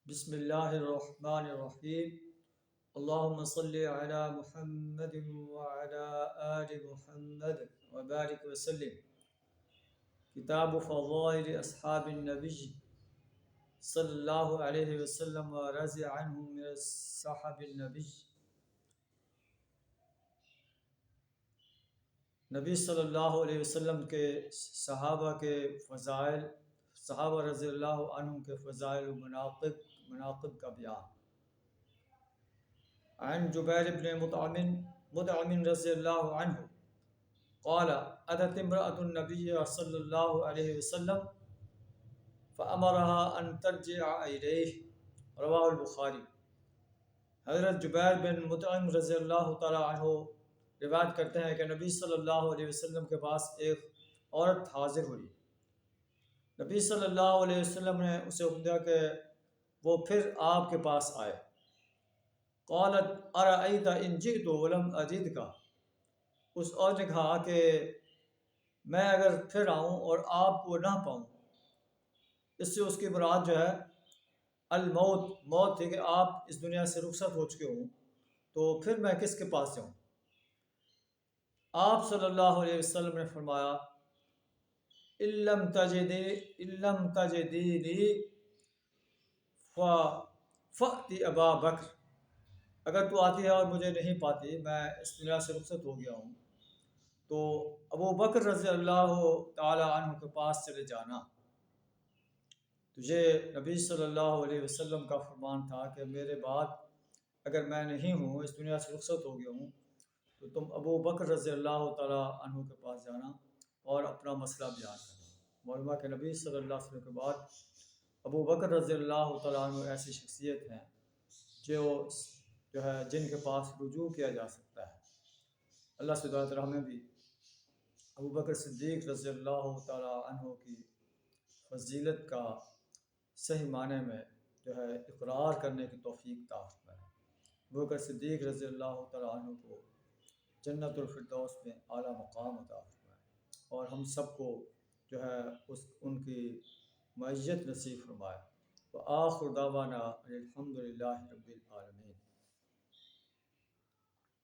بسم اللہ الرحمن الرحیم اللہم صلی علی محمد وعلی آل محمد وبارک وسلم۔ کتاب فضائل اصحاب النبی صلی اللہ علیہ وسلم ورضی عنہم من صحاب النبی۔ نبی صلی اللہ علیہ وسلم کے صحابہ کے فضائل، صحابہ رضی اللہ عنہم کے فضائل و مناقب کا بیان۔ عن جبیر بن مطعم رضی اللہ عنہ قال اتت امرأة النبی صلی اللہ علیہ وسلم فامرها ان ترجع الیہ، رواہ البخاری۔ حضرت جبیر بن مطعم رضی اللہ تعالی عنہ روایت کرتے ہیں کہ نبی صلی اللہ علیہ وسلم کے پاس ایک عورت حاضر ہوئی۔ نبی صلی اللہ علیہ وسلم نے اسے حکم دیا کہ وہ پھر آپ کے پاس آئے۔ قالت ارأیت ان جئت ولم اجدک، اس عورت نے کہا کہ میں اگر پھر آؤں اور آپ کو نہ پاؤں، اس سے اس کی مراد جو ہے الموت، موت تھی کہ آپ اس دنیا سے رخصت ہو چکے ہوں، تو پھر میں کس کے پاس جاؤں؟ آپ صلی اللہ علیہ وسلم نے فرمایا اِلَّمْ تَجِدِنِي فَأْتِ أَبَا بکر، اگر تو آتی ہے اور مجھے نہیں پاتی، میں اس دنیا سے رخصت ہو گیا ہوں، تو ابو بکر رضی اللہ تعالی عنہ کے پاس چلے جانا۔ تو یہ نبی صلی اللہ علیہ وسلم کا فرمان تھا کہ میرے بعد اگر میں نہیں ہوں، اس دنیا سے رخصت ہو گیا ہوں، تو تم ابو بکر رضی اللہ تعالی عنہ کے پاس جانا اور اپنا مسئلہ بیان کرنا۔ معلوم ہے کہ نبی صلی اللہ علیہ وسلم کے بعد ابو بکر رضی اللہ تعالی عنہ ایسی شخصیت ہیں جو ہے جن کے پاس رجوع کیا جا سکتا ہے۔ اللہ سے دعا ہے ہمیں بھی ابو بکر صدیق رضی اللہ تعالی عنہ کی فضیلت کا صحیح معنی میں جو ہے اقرار کرنے کی توفیق عطا فرمائے۔ ابو بکر صدیق رضی اللہ تعالی عنہ کو جنت الفردوس میں اعلیٰ مقام عطا فرمائے، اور ہم سب کو جو ہے ان کی معیت نصیب فرمائے۔ وآخر دعوانا الحمد للہ رب العالمین۔